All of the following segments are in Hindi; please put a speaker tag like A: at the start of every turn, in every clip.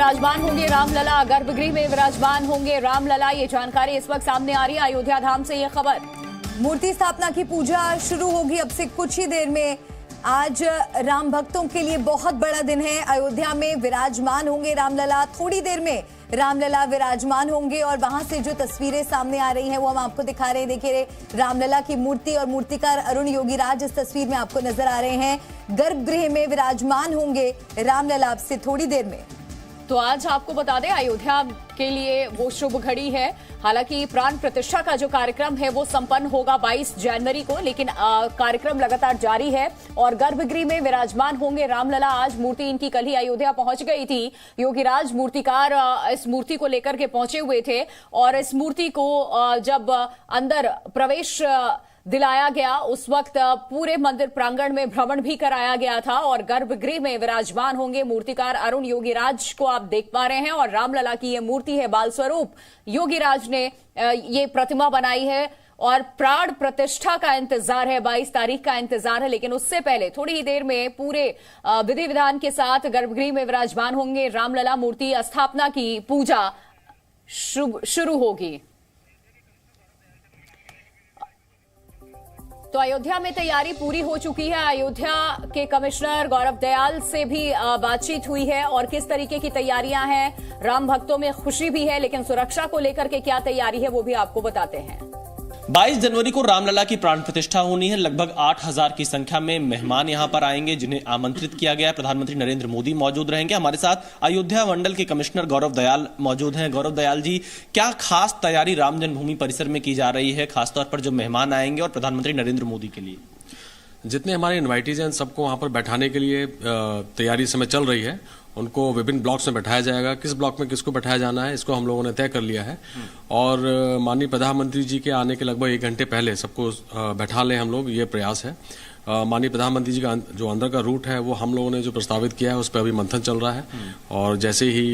A: विराजमान होंगे रामलला, गर्भगृह में विराजमान होंगे रामलला। ये जानकारी इस वक्त सामने आ रही है अयोध्या धाम से ये खबर।
B: मूर्ति स्थापना की पूजा शुरू होगी अब से कुछ ही देर में। आज राम भक्तों के लिए बहुत बड़ा दिन है। अयोध्या में विराजमान होंगे रामलला, थोड़ी देर में रामलला विराजमान होंगे और वहां से जो तस्वीरें सामने आ रही हैं वो हम आपको दिखा रहे हैं। देखिए रामलला की मूर्ति और मूर्तिकार अरुण योगीराज इस तस्वीर में आपको नजर आ रहे हैं। गर्भगृह में विराजमान होंगे रामलला अब से थोड़ी देर में।
A: तो आज आपको बता दें अयोध्या के लिए वो शुभ घड़ी है। हालांकि प्राण प्रतिष्ठा का जो कार्यक्रम है वो संपन्न होगा 22 जनवरी को, लेकिन कार्यक्रम लगातार जारी है और गर्भगृह में विराजमान होंगे रामलला। आज मूर्ति इनकी कल ही अयोध्या पहुंच गई थी। योगीराज मूर्तिकार इस मूर्ति को लेकर के पहुंचे हुए थे और इस मूर्ति को जब अंदर प्रवेश दिलाया गया उस वक्त पूरे मंदिर प्रांगण में भ्रमण भी कराया गया था और गर्भगृह में विराजमान होंगे मूर्तिकार अरुण योगीराज को आप देख पा रहे हैं। और रामलला की ये मूर्ति है, बाल स्वरूप योगीराज ने ये प्रतिमा बनाई है और प्राण प्रतिष्ठा का इंतजार है, 22 तारीख का इंतजार है। लेकिन उससे पहले थोड़ी ही देर में पूरे विधि विधान के साथ गर्भगृह में विराजमान होंगे रामलला। मूर्ति स्थापना की पूजा शुरू होगी। तो अयोध्या में तैयारी पूरी हो चुकी है। अयोध्या के कमिश्नर गौरव दयाल से भी बातचीत हुई है और किस तरीके की तैयारियां हैं। राम भक्तों में खुशी भी है, लेकिन सुरक्षा को लेकर के क्या तैयारी है वो भी आपको बताते हैं।
C: 22 जनवरी को रामलला की प्राण प्रतिष्ठा होनी है। लगभग 8000 की संख्या में मेहमान यहां पर आएंगे जिन्हें आमंत्रित किया गया है। प्रधानमंत्री नरेंद्र मोदी मौजूद रहेंगे। हमारे साथ अयोध्या मंडल के कमिश्नर गौरव दयाल मौजूद हैं। गौरव दयाल जी, क्या खास तैयारी राम जन्मभूमि परिसर में की जा रही है, खासतौर पर जो मेहमान आएंगे और प्रधानमंत्री नरेंद्र मोदी के लिए?
D: जितने हमारे इन्वाइटीज हैं सबको वहां पर बैठाने के लिए तैयारी समय चल रही है। उनको विभिन्न ब्लॉक्स में बैठाया जाएगा। किस ब्लॉक में किसको बैठाया जाना है इसको हम लोगों ने तय कर लिया है और माननीय प्रधानमंत्री जी के आने के लगभग 1 घंटे पहले सबको बैठा लें हम लोग, ये प्रयास है। माननीय प्रधानमंत्री जी का जो अंदर का रूट है वो हम लोगों ने जो प्रस्तावित किया है उस पर अभी मंथन चल रहा है और जैसे ही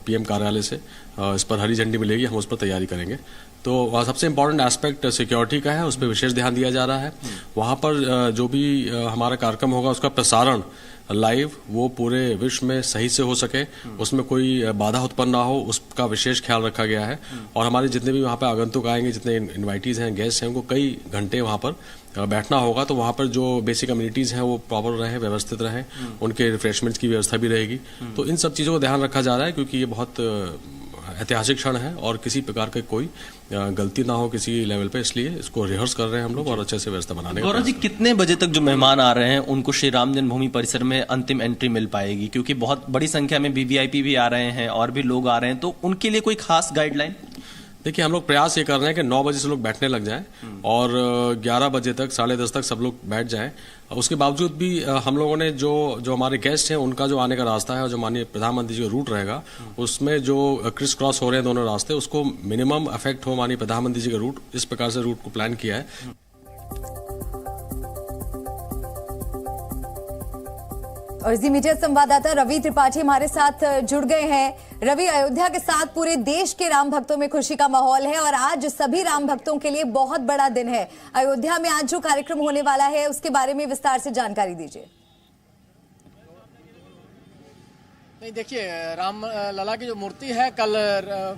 D: पीएम कार्यालय से इस पर हरी झंडी मिलेगी हम उस पर तैयारी करेंगे। तो सबसे इम्पोर्टेंट एस्पेक्ट सिक्योरिटी का है, उस पर विशेष ध्यान दिया जा रहा है। वहां पर जो भी हमारा कार्यक्रम होगा उसका प्रसारण लाइव वो पूरे विश्व में सही से हो सके, उसमें कोई बाधा उत्पन्न ना हो, उसका विशेष ख्याल रखा गया है। और हमारे जितने भी वहाँ पर आगंतुक आएंगे, जितने इन्वाइटीज हैं, गेस्ट हैं, उनको कई घंटे वहाँ पर बैठना होगा। तो वहाँ पर जो बेसिक कम्युनिटीज हैं वो प्रॉपर रहें, व्यवस्थित रहें, उनके रिफ्रेशमेंट्स की व्यवस्था भी रहेगी। तो इन सब चीज़ों को ध्यान रखा जा रहा है क्योंकि ये बहुत ऐतिहासिक क्षण है और किसी प्रकार की कोई गलती ना हो किसी लेवल पे, इसलिए इसको रिहर्स कर रहे हैं हम लोग और अच्छे से व्यवस्था बनाने का।
C: गौरव जी, कितने बजे तक जो मेहमान आ रहे हैं उनको श्री राम जन्मभूमि परिसर में अंतिम एंट्री मिल पाएगी? क्योंकि बहुत बड़ी संख्या में वीवीआईपी भी आ रहे हैं और भी लोग आ रहे हैं, तो उनके लिए कोई खास गाइडलाइन?
D: देखिए, हम लोग प्रयास ये कर रहे हैं कि 9 बजे से लोग बैठने लग जाएं और 11 बजे तक 10:30 तक सब लोग बैठ जाएं। उसके बावजूद भी हम लोगों ने जो हमारे गेस्ट हैं उनका जो आने का रास्ता है और जो माननीय प्रधानमंत्री जी का रूट रहेगा उसमें जो क्रिस क्रॉस हो रहे हैं दोनों रास्ते, उसको मिनिमम इफेक्ट हो माननीय प्रधानमंत्री जी का रूट, इस प्रकार से रूट को प्लान किया है।
B: और जी मीडिया संवाददाता रवि त्रिपाठी हमारे साथ जुड़ गए हैं। रवि, अयोध्या के साथ पूरे देश के राम भक्तों में खुशी का माहौल है और आज सभी राम भक्तों के लिए बहुत बड़ा दिन है। अयोध्या में आज जो कार्यक्रम होने वाला है उसके बारे में विस्तार से जानकारी दीजिए।
E: नहीं, देखिए, राम लला की जो मूर्ति है कल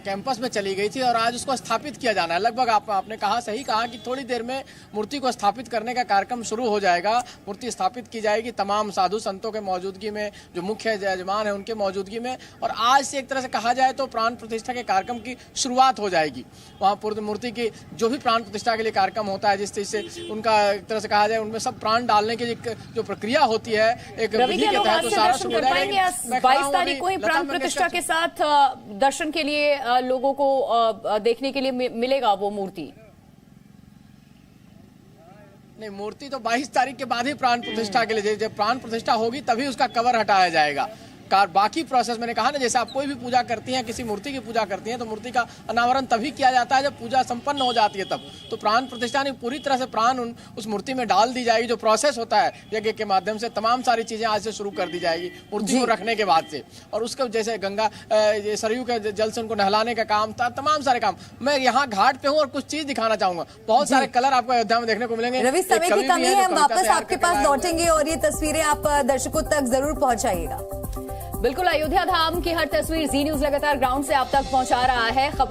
E: कैंपस में चली गई थी और आज उसको स्थापित किया जाना है। लगभग आपने कहा, सही कहा कि थोड़ी देर में मूर्ति को स्थापित करने का कार्यक्रम शुरू हो जाएगा। मूर्ति स्थापित की जाएगी तमाम साधु संतों के मौजूदगी में, जो मुख्य यजमान है उनके मौजूदगी में, और आज से एक तरह से कहा जाए तो प्राण प्रतिष्ठा के कार्यक्रम की शुरुआत हो जाएगी। वहाँ पूर्व मूर्ति की जो भी प्राण प्रतिष्ठा के लिए कार्यक्रम होता है, जिस चीज से उनका एक तरह से कहा जाए उनमें सब प्राण डालने की जो प्रक्रिया होती है एक विधि के तहत, तो सारा शुरू हो जाएगा।
A: तारीख को ही प्राण प्रतिष्ठा के साथ दर्शन के लिए लोगों को देखने के लिए मिलेगा वो मूर्ति?
E: नहीं, मूर्ति तो 22 तारीख के बाद ही प्राण प्रतिष्ठा के लिए, जब प्राण प्रतिष्ठा होगी तभी उसका कवर हटाया जाएगा। बाकी प्रोसेस मैंने कहा ना, जैसे आप कोई भी पूजा करती हैं, किसी मूर्ति की पूजा करती हैं तो मूर्ति का अनावरण तभी किया जाता है जब पूजा संपन्न हो जाती है तब। तो प्राण प्रतिष्ठा नहीं, पूरी तरह से प्राण उस मूर्ति में डाल दी जाएगी। जो प्रोसेस होता है यज्ञ के माध्यम से, तमाम सारी चीजें आज से शुरू कर दी जाएगी मूर्ति को रखने के बाद से। और उसके जैसे गंगा सरयू के जल से उनको नहलाने का काम, तमाम सारे काम। मैं यहाँ घाट पे हूँ और कुछ चीज दिखाना चाहूंगा। बहुत सारे कलर आपको अयोध्या में देखने को मिलेंगे।
B: रवि, समय की कमी है, हम वापस आपके पास लौटेंगे और ये तस्वीरें आप दर्शकों तक जरूर पहुंचाइएगा।
A: बिल्कुल, अयोध्या धाम की हर तस्वीर जी न्यूज लगातार ग्राउंड से आप तक पहुंचा रहा है। खबरों